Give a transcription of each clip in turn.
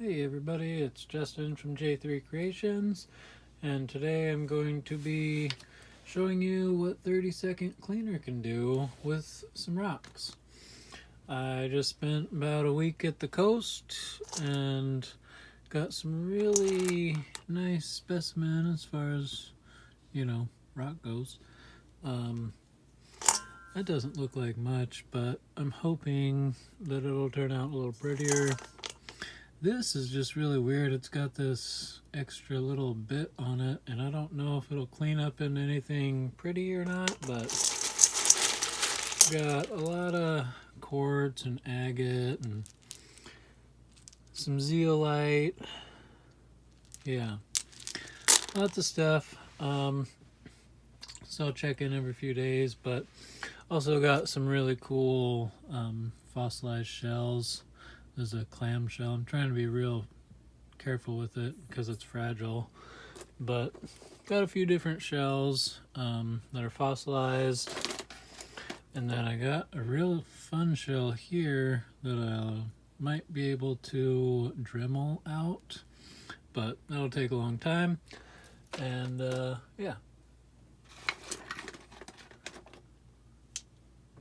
Hey everybody, it's Justin from J3 Creations, and today I'm going to be showing you what 30-second cleaner can do with some rocks. I just spent about a week at the coast and got some really nice specimen as far as, rock goes. That doesn't look like much, but I'm hoping that it'll turn out a little prettier. This is just really weird. It's got this extra little bit on it, and I don't know if it'll clean up into anything pretty or not, but got a lot of quartz and agate and some zeolite. Yeah, lots of stuff. So I'll check in every few days, but also got some really cool fossilized shells. There's a clam shell. I'm trying to be real careful with it because it's fragile, but got a few different shells that are fossilized, and then I got a real fun shell here that I might be able to Dremel out, but that'll take a long time. And yeah,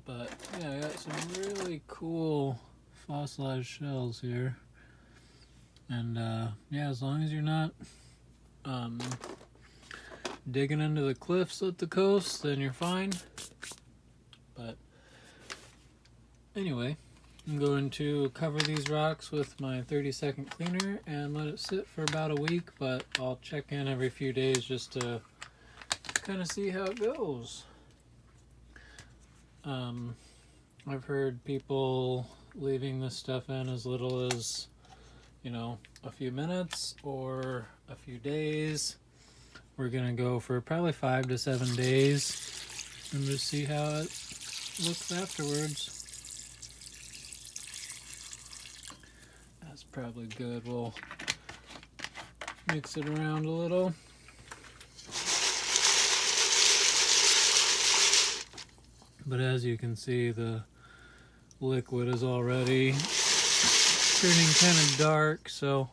I got some really cool fossilized shells here, and yeah, as long as you're not digging into the cliffs at the coast, then you're fine. But anyway, I'm going to cover these rocks with my 30-second cleaner and let it sit for about a week, but I'll check in every few days just to kind of see how it goes. I've heard people leaving this stuff in as little as, a few minutes or a few days. We're gonna go for probably 5 to 7 days and just see how it looks afterwards. That's probably good. We'll mix it around a little. But as you can see, the liquid is already turning kind of dark, so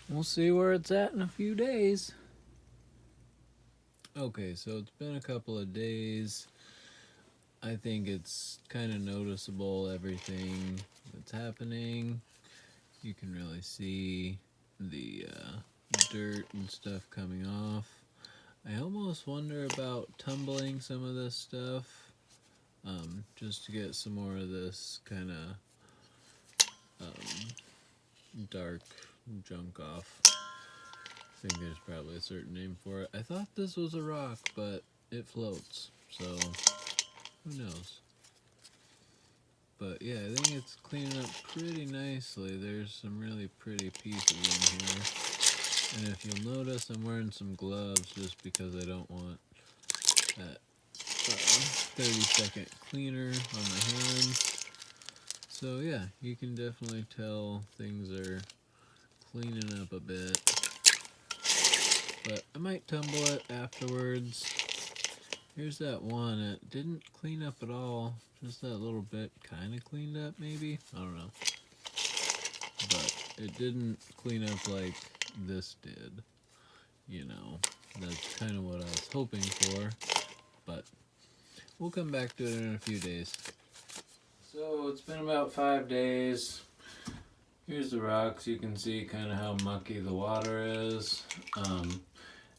we'll see where it's at in a few days. Okay, so it's been a couple of days. I think it's kind of noticeable everything that's happening. You can really see the dirt and stuff coming off. I almost wonder about tumbling some of this stuff, just to get some more of this kind of dark junk off. I think there's probably a certain name for it. I thought this was a rock, but it floats, so who knows. But yeah, I think it's cleaning up pretty nicely. There's some really pretty pieces in here. And if you'll notice, I'm wearing some gloves just because I don't want that 30-second cleaner on my hands. So yeah, you can definitely tell things are cleaning up a bit. But I might tumble it afterwards. Here's that one. It didn't clean up at all. Just that little bit kind of cleaned up, maybe? I don't know. But it didn't clean up like this did. That's kind of what I was hoping for. But we'll come back to it in a few days. So it's been about 5 days. Here's the rocks. You can see kind of how mucky the water is.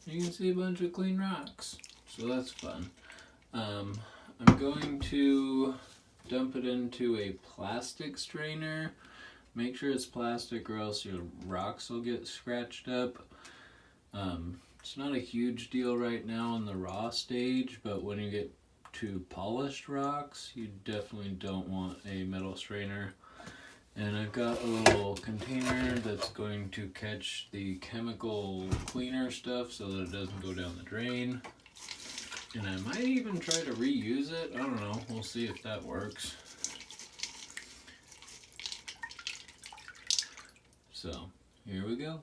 You can see a bunch of clean rocks. So that's fun. I'm going to dump it into a plastic strainer. Make sure it's plastic or else your rocks will get scratched up. It's not a huge deal right now in the raw stage, but when you get to polished rocks, you definitely don't want a metal strainer. And I've got a little container that's going to catch the chemical cleaner stuff so that it doesn't go down the drain. And I might even try to reuse it. I don't know. We'll see if that works. So, here we go.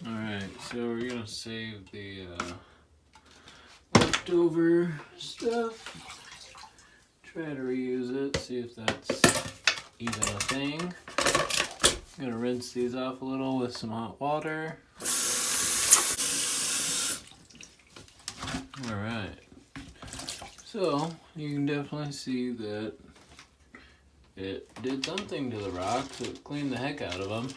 Alright, so we're going to save the leftover stuff. Try to reuse it, see if that's even a thing. I'm gonna rinse these off a little with some hot water. Alright, so you can definitely see that it did something to the rocks. It cleaned the heck out of them.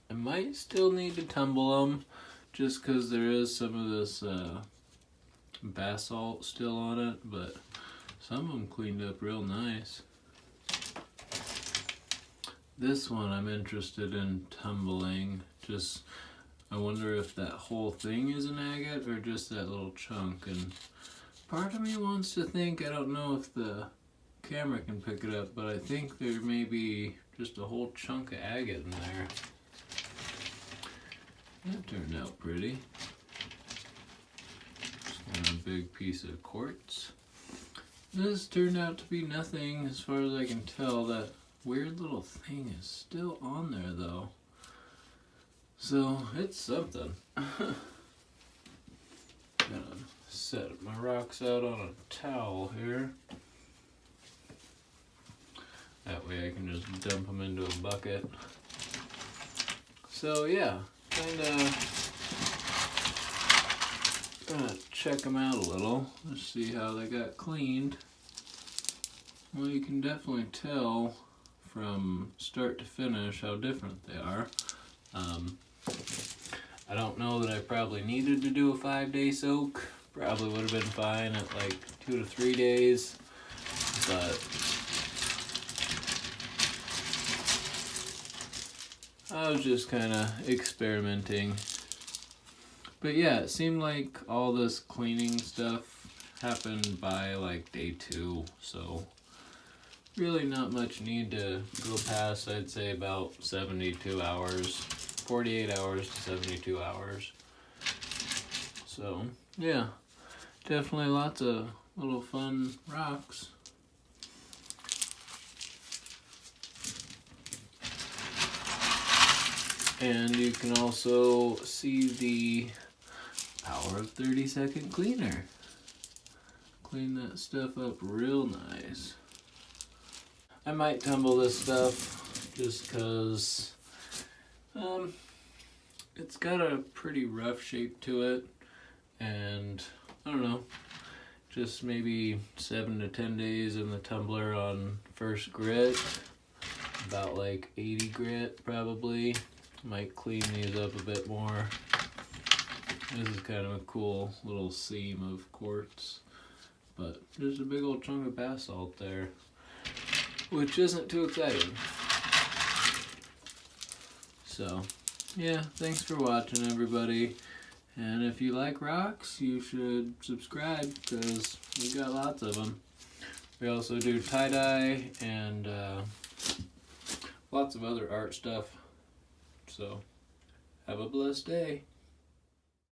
I might still need to tumble them just because there is some of this basalt still on it, but some of them cleaned up real nice. This one I'm interested in tumbling. Just, I wonder if that whole thing is an agate or just that little chunk. And part of me wants to think, I don't know if the camera can pick it up, but I think there may be just a whole chunk of agate in there. That turned out pretty. Just a big piece of quartz. This turned out to be nothing as far as I can tell. That weird little thing is still on there though. So it's something. Gonna set my rocks out on a towel here. That way I can just dump them into a bucket. So yeah, gonna check them out a little. Let's see how they got cleaned. Well, you can definitely tell from start to finish how different they are. I don't know that I probably needed to do a 5-day soak. Probably would have been fine at like 2 to 3 days, but I was just kind of experimenting. But yeah, it seemed like all this cleaning stuff happened by like day 2, so really not much need to go past, I'd say about 72 hours, 48 hours to 72 hours. So yeah, definitely lots of little fun rocks. And you can also see the power of 30-second cleaner. Clean that stuff up real nice. I might tumble this stuff just because it's got a pretty rough shape to it, and I don't know, just maybe 7 to 10 days in the tumbler on first grit, about like 80 grit probably. Might clean these up a bit more. This is kind of a cool little seam of quartz, but there's a big old chunk of basalt there, which isn't too exciting. So yeah, thanks for watching everybody, and if you like rocks you should subscribe because we got lots of them. We also do tie-dye and lots of other art stuff. So have a blessed day.